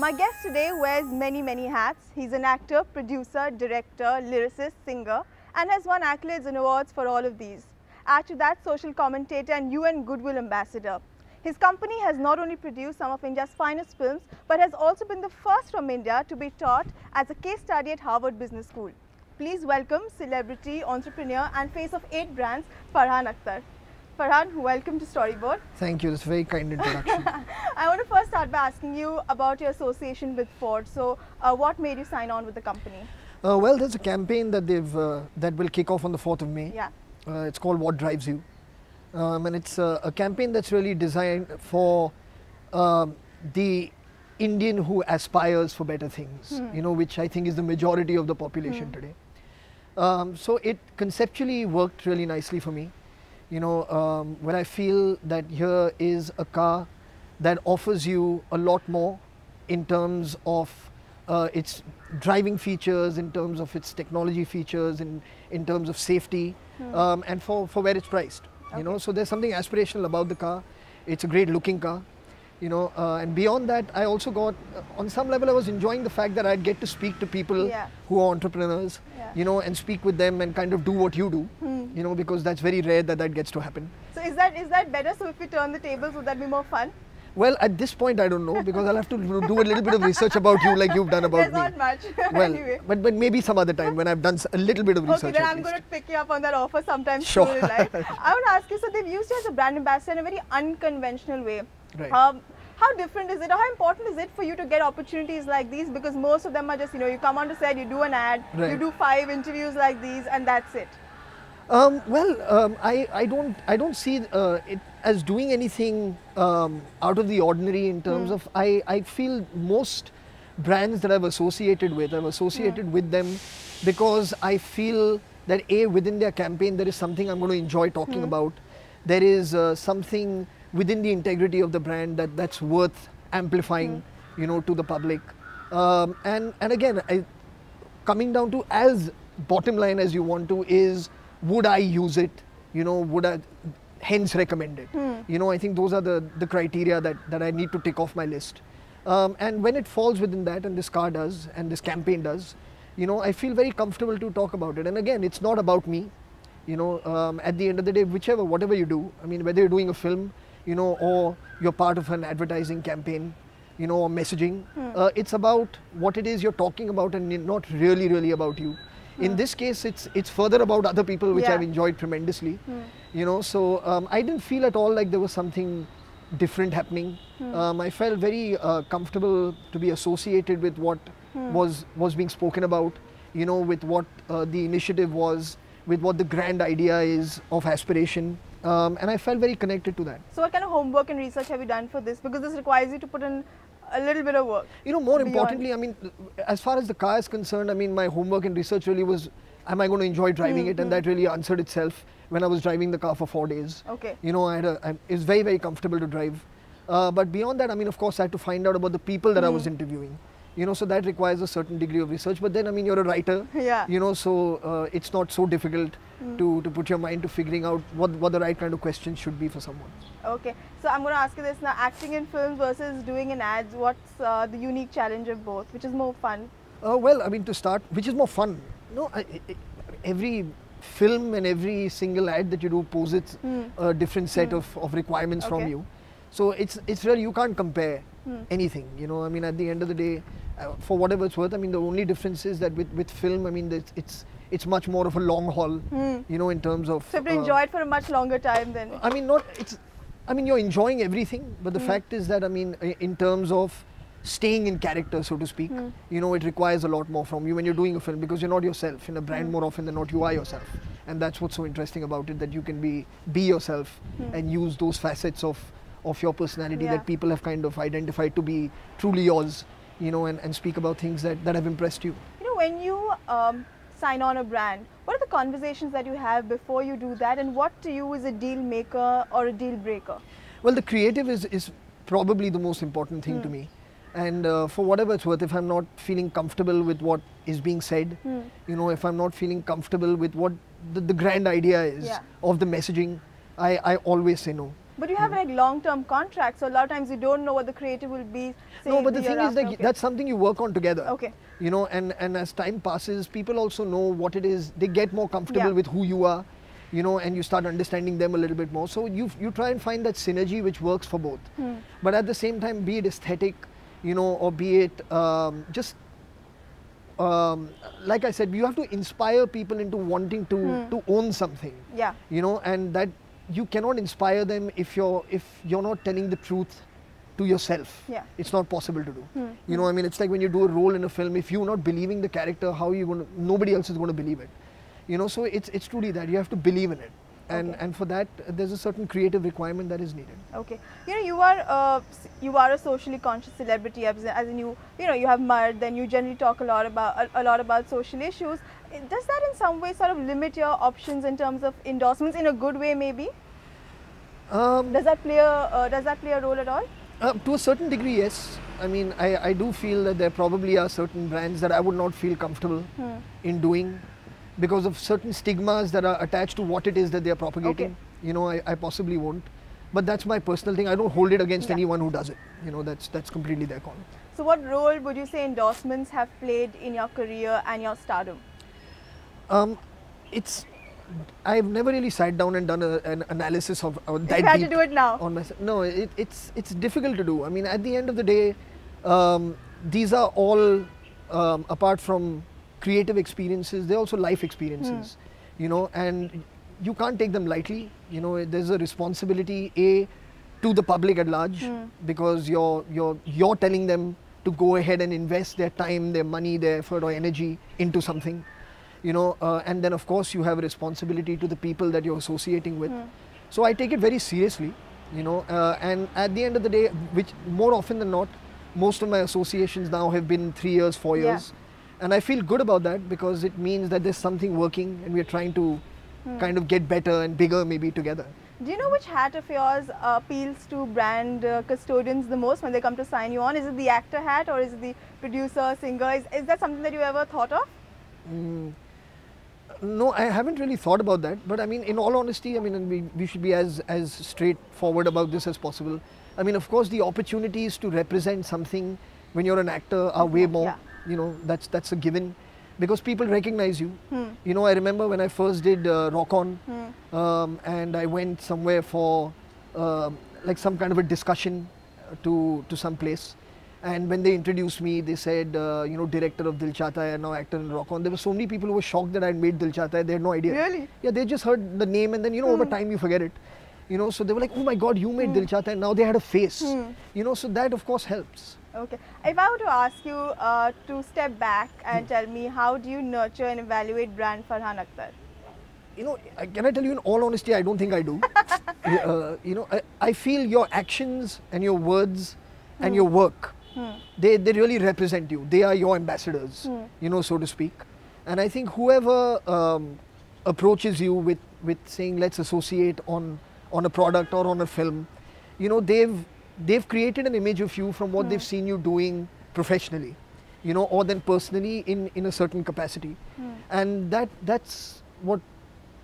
My guest today wears many hats. He's an actor, producer, director, lyricist, singer, and has won accolades and awards for all of these. Add to that, social commentator and UN Goodwill Ambassador. His company has not only produced some of India's finest films, but has also been the first from India to be taught as a case study at Harvard Business School. Please welcome celebrity, entrepreneur and face of 8 brands, Farhan Akhtar. Farhan, welcome to Storyboard. Thank you, that's a very kind introduction. I want to first start by asking you about your association with Ford. So, what made you sign on with the company? Well, there's a campaign that that will kick off on the 4th of May. Yeah. It's called What Drives You. And it's a campaign that's really designed for the Indian who aspires for better things, you know, which I think is the majority of the population today. So it conceptually worked really nicely for me. You know, when I feel that here is a car that offers you a lot more in terms of its driving features, in terms of its technology features, in terms of safety, and for where it's priced. You know, so there's something aspirational about the car. It's a great looking car, you know, and beyond that, I also got, on some level, I was enjoying the fact that I'd get to speak to people who are entrepreneurs, you know, and speak with them and kind of do what you do, you know, because that's very rare that gets to happen. So is that better? So if we turn the tables, would that be more fun? Well, at this point, I don't know, because I'll have to do a little bit of research about you like you've done about me. There's not much. Well, anyway. but maybe some other time when I've done a little bit of research. Okay, then I'm going to pick you up on that offer sometime Sure. soon in life. I want to ask you, so they've used you as a brand ambassador in a very unconventional way. Right. How different is it, or how important is it for you to get opportunities like these? Because most of them are just, you know, you come on to set, you do an ad, you do 5 interviews like these, and that's it. I don't see it as doing anything out of the ordinary in terms of, I feel most brands that I've associated with, with them because I feel that within their campaign there is something I'm going to enjoy talking about. There is something within the integrity of the brand that's worth amplifying, you know, to the public. And again, coming down to as bottom line as you want to is, would I use it? You know, would I hence recommend it? You know, I think those are the criteria that I need to tick off my list. And when it falls within that, and this car does, and this campaign does, you know, I feel very comfortable to talk about it. And again, it's not about me. You know, at the end of the day, whatever you do, I mean, whether you're doing a film, you know, or you're part of an advertising campaign, you know, or messaging, it's about what it is you're talking about and not really about you. In this case, it's further about other people, which I've enjoyed tremendously. You know, so I didn't feel at all like there was something different happening. I felt very comfortable to be associated with what was being spoken about, you know, with what the initiative was, with what the grand idea is of aspiration. And I felt very connected to that. So what kind of homework and research have you done for this? Because this requires you to put in a little bit of work. You know, more importantly, I mean, as far as the car is concerned, I mean, my homework and research really was, am I going to enjoy driving it? And that really answered itself when I was driving the car for 4 days. Okay. You know, it was very comfortable to drive. But beyond that, I mean, of course, I had to find out about the people that I was interviewing. You know, so that requires a certain degree of research. But then, I mean, you're a writer, you know, so it's not so difficult to put your mind to figuring out what the right kind of questions should be for someone. Okay, so I'm going to ask you this now, acting in films versus doing in ads, what's the unique challenge of both? Which is more fun? Well, I mean, to start, which is more fun? No, every film and every single ad that you do poses a different set of requirements from you. So it's really, you can't compare anything, you know. I mean, at the end of the day, for whatever it's worth, I mean, the only difference is that with film, I mean, it's much more of a long haul, you know, in terms of... So you have to enjoy it for a much longer time then? I mean, I mean, you're enjoying everything, but the fact is that, I mean, in terms of staying in character, so to speak, you know, it requires a lot more from you when you're doing a film, because you're not yourself. In a brand, more often than not, you are yourself. And that's what's so interesting about it, that you can be yourself and use those facets of your personality that people have kind of identified to be truly yours, you know, and speak about things that have impressed you. You know, when you sign on a brand, what are the conversations that you have before you do that, and what to you is a deal maker or a deal breaker? Well, the creative is probably the most important thing to me. And for whatever it's worth, if I'm not feeling comfortable with what is being said, you know, if I'm not feeling comfortable with what the grand idea is of the messaging, I always say no. But you have like long-term contracts, so a lot of times you don't know what the creative will be. No, but the thing is that that's something you work on together. Okay. You know, and as time passes, people also know what it is. They get more comfortable with who you are, you know, and you start understanding them a little bit more. So you try and find that synergy which works for both. But at the same time, be it aesthetic, you know, or be it just like I said, you have to inspire people into wanting to own something. Yeah. You know, and that you cannot inspire them if you're not telling the truth to yourself. Yeah. It's not possible to do. You know, I mean, it's like when you do a role in a film, if you're not believing the character, how are you going to, nobody else is going to believe it. You know, so it's truly that you have to believe in it. And for that, there's a certain creative requirement that is needed. Okay. You know, you are a socially conscious celebrity, as in you know, you have mud, then you generally talk a lot about social issues. Does that in some way sort of limit your options in terms of endorsements in a good way, maybe? Does that play a role at all? To a certain degree, yes. I mean, I do feel that there probably are certain brands that I would not feel comfortable in doing, because of certain stigmas that are attached to what it is that they are propagating. You know, I possibly won't. But that's my personal thing. I don't hold it against anyone who does it. You know, that's completely their call. So what role would you say endorsements have played in your career and your stardom? I've never really sat down and done an analysis of that. You had to do it now. On myself. No, it's difficult to do. I mean, at the end of the day, these are all, apart from creative experiences, they're also life experiences. You know, and you can't take them lightly. You know, there's a responsibility to the public at large, because you're telling them to go ahead and invest their time, their money, their effort or energy into something. You know, and then of course you have a responsibility to the people that you're associating with. So I take it very seriously, you know, and at the end of the day, which more often than not, most of my associations now have been 3 years, 4 years. And I feel good about that, because it means that there's something working and we're trying to kind of get better and bigger maybe together. Do you know which hat of yours appeals to brand custodians the most when they come to sign you on? Is it the actor hat or is it the producer, singer? Is that something that you ever thought of? No, I haven't really thought about that. But I mean, in all honesty, I mean, we should be as straightforward about this as possible. I mean, of course, the opportunities to represent something when you're an actor are way more. You know, that's a given, because people recognize you. You know, I remember when I first did Rock On, and I went somewhere for like some kind of a discussion to some place. And when they introduced me, they said, you know, director of Dil Chahta Hai, now actor in Rock On. There were so many people who were shocked that I had made Dil Chahta Hai. They had no idea. Really? Yeah, they just heard the name, and then, you know, over time you forget it. You know, so they were like, oh my God, you made Dil Chahta Hai. Now they had a face. You know, so that of course helps. Okay. If I were to ask you to step back and tell me, how do you nurture and evaluate brand Farhan Akhtar? You know, can I tell you in all honesty, I don't think I do. You know, I feel your actions and your words and your work, they really represent you. They are your ambassadors, you know, so to speak. And I think whoever approaches you with saying, let's associate on a product or on a film, you know, they've created an image of you from what they've seen you doing professionally, you know, or then personally in a certain capacity. And that's what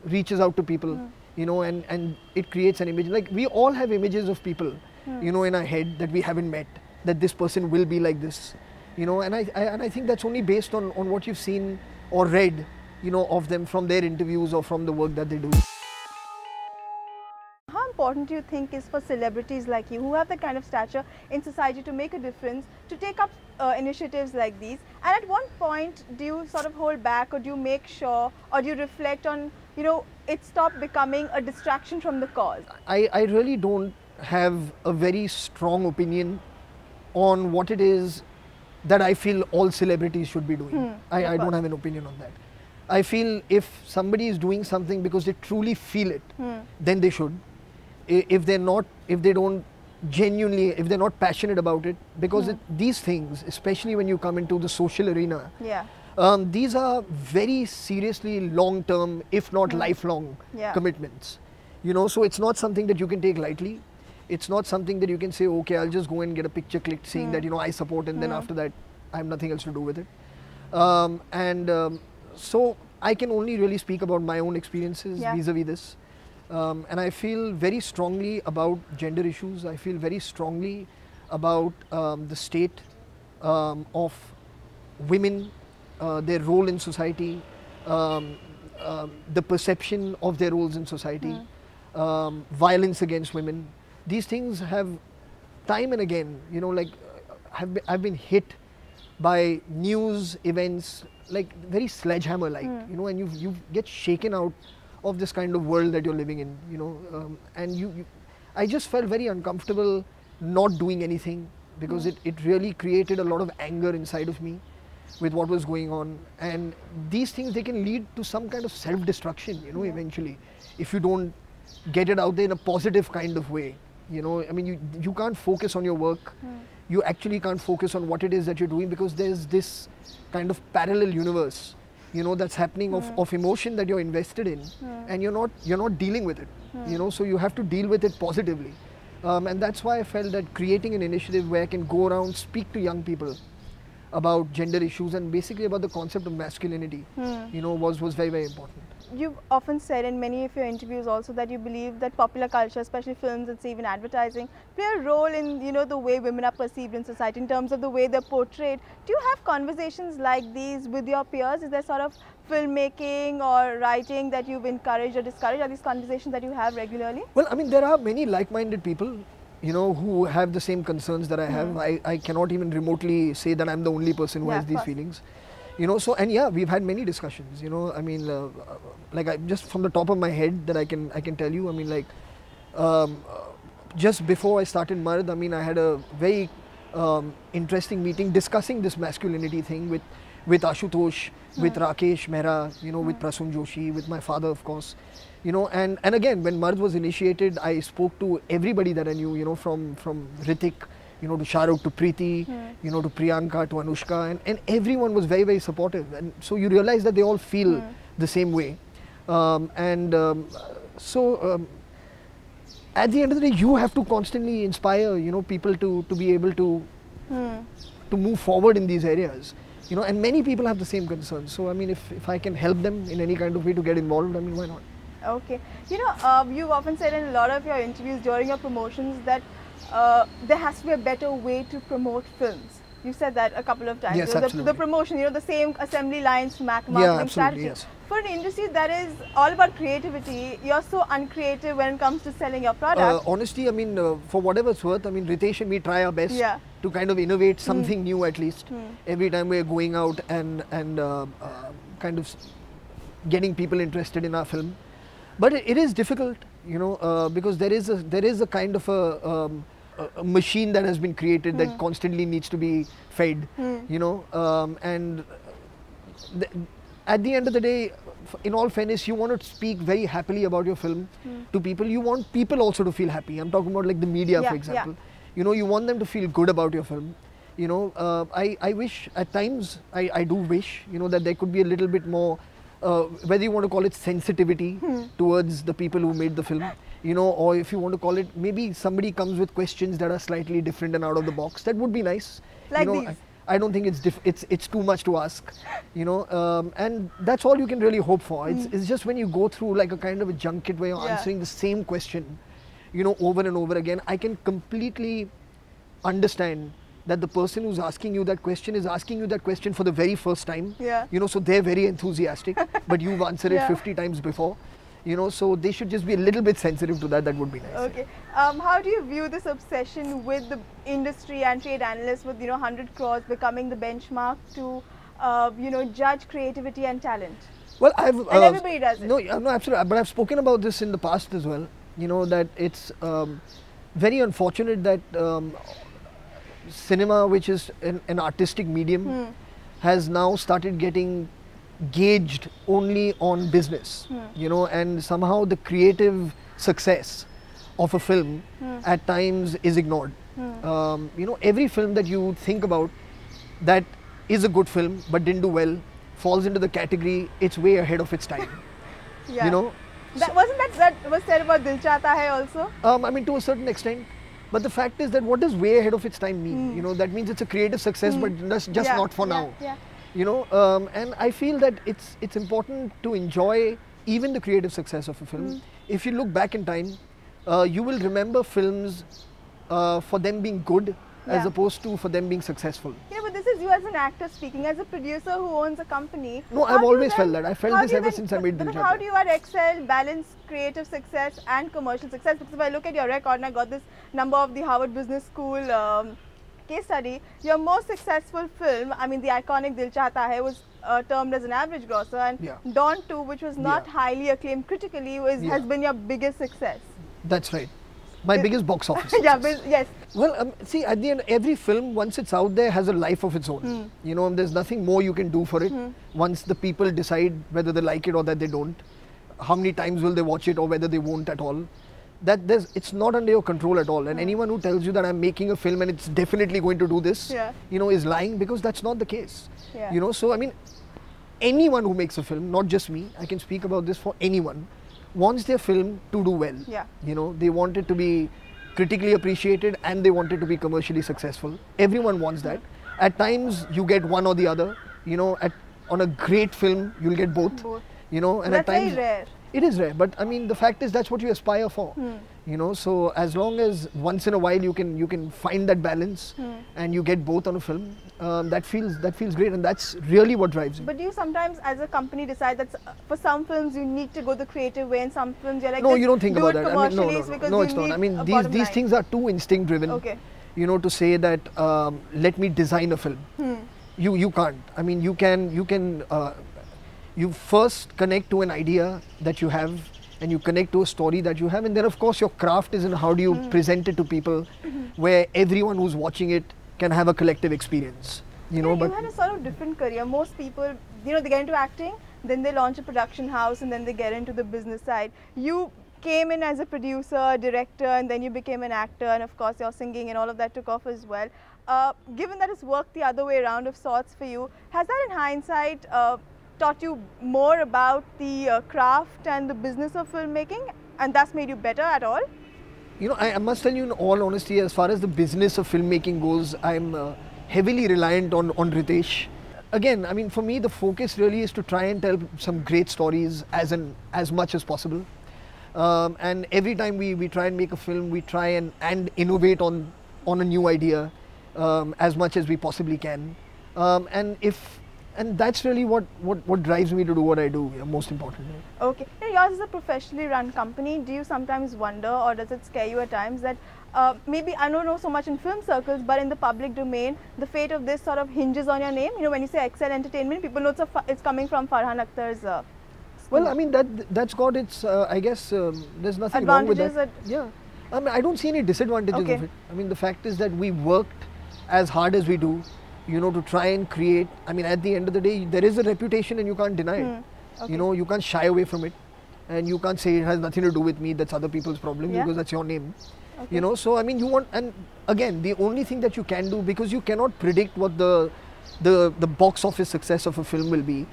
reaches out to people, you know, and it creates an image. Like, we all have images of people, you know, in our head that we haven't met, that this person will be like this, you know, and I think that's only based on what you've seen or read, you know, of them from their interviews or from the work that they do. How important do you think is for celebrities like you, who have the kind of stature in society, to make a difference, to take up initiatives like these? And at one point, do you sort of hold back, or do you make sure, or do you reflect on, you know, it stopped becoming a distraction from the cause? I really don't have a very strong opinion on what it is that I feel all celebrities should be doing. I don't have an opinion on that. I feel if somebody is doing something because they truly feel it, then they should. If they're not passionate about it, because these things, especially when you come into the social arena, these are very seriously long-term, if not lifelong commitments. You know, so it's not something that you can take lightly. It's not something that you can say, okay, I'll just go and get a picture clicked saying that, you know, I support, and then after that, I have nothing else to do with it. So I can only really speak about my own experiences vis-a-vis this. And I feel very strongly about gender issues. I feel very strongly about the state of women, their role in society, the perception of their roles in society, violence against women. These things have time and again, I've been hit by news events, like very sledgehammer like, and you get shaken out of this kind of world that you're living in, and I just felt very uncomfortable not doing anything, because it really created a lot of anger inside of me with what was going on. And these things, they can lead to some kind of self-destruction, eventually, if you don't get it out there in a positive kind of way. I mean, you can't focus on your work. You actually can't focus on what it is that you're doing, because there's this kind of parallel universe, that's happening of emotion that you're invested in, and you're not dealing with it, so you have to deal with it positively. And that's why I felt that creating an initiative where I can go around, speak to young people about gender issues and basically about the concept of masculinity, was very, very important. You've often said in many of your interviews also that you believe that popular culture, especially films and even advertising, play a role in the way women are perceived in society, in terms of the way they're portrayed. Do you have conversations like these with your peers? Is there sort of filmmaking or writing that you've encouraged or discouraged? Are these conversations that you have regularly? Well, I mean, there are many like-minded people, who have the same concerns that I have. I cannot even remotely say that I'm the only person who has these feelings. And yeah, we've had many discussions, I mean, just from the top of my head that I can tell you, I mean, just before I started Mard, I mean, I had a very interesting meeting discussing this masculinity thing with Ashutosh, with Rakesh Mehra, with Prasun Joshi, with my father, of course, and again, when Mard was initiated, I spoke to everybody that I knew, from Ritik, to Shahrukh, to Preeti, to Priyanka, to Anushka, and everyone was very, very supportive. And so you realize that they all feel the same way. So at the end of the day, you have to constantly inspire, people to be able to move forward in these areas. And many people have the same concerns. So I mean, if I can help them in any kind of way to get involved, I mean, why not? Okay. You've often said in a lot of your interviews during your promotions that there has to be a better way to promote films. You said that a couple of times. Yes, absolutely. The promotion, the same assembly lines, marketing strategy. Yes. For an industry that is all about creativity, you're so uncreative when it comes to selling your product. Honestly, I mean, for whatever it's worth, I mean, Ritesh and we try our best to kind of innovate something new at least every time we're going out and kind of getting people interested in our film. But it is difficult, because there is a kind of a machine that has been created that constantly needs to be fed, and at the end of the day, in all fairness, you want to speak very happily about your film to people. You want people also to feel happy. I'm talking about like the media, for example. You want them to feel good about your film. I wish at times, I do wish, that there could be a little bit more, whether you want to call it sensitivity towards the people who made the film, or if you want to call it, maybe somebody comes with questions that are slightly different and out of the box. That would be nice. Like these. I don't think it's too much to ask, and that's all you can really hope for. It's just when you go through like a kind of a junket where you're answering the same question, over and over again, I can completely understand that the person who's asking you that question is asking you that question for the very first time. So they're very enthusiastic, but you've answered it 50 times before. So they should just be a little bit sensitive to that. That would be nice. Okay. How do you view this obsession with the industry and trade analysts with 100 crores becoming the benchmark to judge creativity and talent? Well, and everybody does it. No, absolutely. But I've spoken about this in the past as well. That it's very unfortunate that cinema, which is an artistic medium, has now started getting gauged only on business, and somehow the creative success of a film at times is ignored. Every film that you think about that is a good film but didn't do well falls into the category it's way ahead of its time. Wasn't that was said about Dil Chahta Hai also? I mean, to a certain extent. But the fact is that what does way ahead of its time mean? That means it's a creative success, but just not for now. And I feel that it's important to enjoy even the creative success of a film, if you look back in time, you will remember films for them being good as opposed to for them being successful. Yeah, but this is you as an actor speaking, as a producer who owns a company. No, I've always felt that. I felt this ever since I made Dil But Chahta. how do you at Excel balance creative success and commercial success? Because if I look at your record, and I got this number of the Harvard Business School case study, your most successful film, I mean the iconic Dil Chahta Hai, was termed as an average grosser, and Dawn 2, which was not highly acclaimed critically, has been your biggest success. That's right. My biggest box office. Yes. Well, see, at the end, every film, once it's out there, has a life of its own. You know, there's nothing more you can do for it. Once the people decide whether they like it or that they don't, how many times will they watch it or whether they won't at all. It's not under your control at all. And anyone who tells you that I'm making a film and it's definitely going to do this, you know, is lying, because that's not the case. You know, so I mean, anyone who makes a film, not just me, I can speak about this for anyone, wants their film to do well. You know, they want it to be critically appreciated and they want it to be commercially successful. Everyone wants that. At times you get one or the other. You know, on a great film you'll get both. You know, and that's at times very rare. It is rare, but I mean the fact is that's what you aspire for. You know, so as long as once in a while you can find that balance and you get both on a film, that feels great, and that's really what drives you. But do you sometimes, as a company, decide that for some films you need to go the creative way, and some films you're like, no, you don't think about that. I mean, no, it's not. I mean, these things are too instinct driven. Okay. You know, to say that let me design a film. You can't. I mean, you first connect to an idea that you have, and you connect to a story that you have, and then of course your craft is in how do you present it to people, where everyone who's watching it can have a collective experience. You know, but you had a sort of different career. Most people, you know, they get into acting, then they launch a production house, and then they get into the business side. You came in as a producer, director, and then you became an actor, and of course your singing and all of that took off as well. Given that it's worked the other way around of sorts for you, has that in hindsight taught you more about the craft and the business of filmmaking, and thus made you better at all? You know, I must tell you in all honesty, as far as the business of filmmaking goes, I'm heavily reliant on Ritesh. Again, I mean, for me the focus really is to try and tell some great stories as much as possible. And every time we try and make a film, we try and innovate on a new idea as much as we possibly can. And that's really what drives me to do what I do, most importantly. Okay. You know, yours is a professionally run company. Do you sometimes wonder, or does it scare you at times, that maybe, I don't know so much in film circles, but in the public domain, the fate of this sort of hinges on your name? You know, when you say Excel Entertainment, people know it's coming from Farhan Akhtar's well, I mean, that's got its, I guess, there's nothing wrong with that. Yeah. I mean, I don't see any disadvantages of it. I mean, the fact is that we worked as hard as we do, you know, to try and create. I mean, at the end of the day, there is a reputation and you can't deny it. You know, you can't shy away from it, and you can't say it has nothing to do with me, that's other people's problem, because that's your name. You know, so I mean, you want, and again, the only thing that you can do, because you cannot predict what the box office success of a film will be,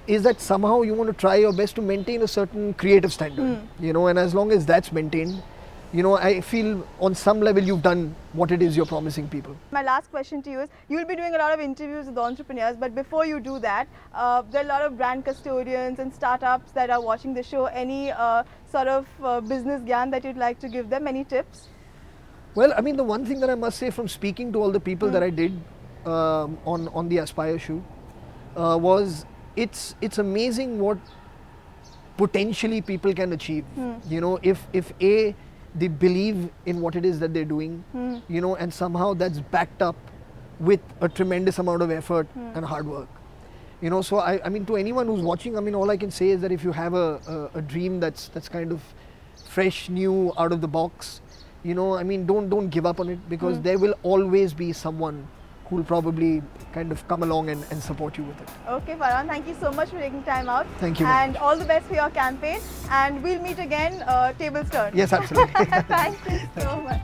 is that somehow you want to try your best to maintain a certain creative standard, you know, and as long as that's maintained, you know, I feel on some level you've done what it is you're promising people. My last question to you is, you'll be doing a lot of interviews with entrepreneurs, but before you do that, there are a lot of brand custodians and startups that are watching the show. Any sort of business gyan that you'd like to give them? Any tips? Well, I mean, the one thing that I must say from speaking to all the people that I did on the Aspire shoot was it's amazing what potentially people can achieve. You know, if they believe in what it is that they're doing, you know, and somehow that's backed up with a tremendous amount of effort and hard work. You know, so I mean, to anyone who's watching, I mean, all I can say is that if you have a dream that's kind of fresh, new, out of the box, you know, I mean, don't give up on it, because there will always be someone who will probably kind of come along and support you with it. Okay, Farhan, thank you so much for taking time out. Thank you. And all the best for your campaign. And we'll meet again, tables turn. Yes, absolutely. Thank you so much.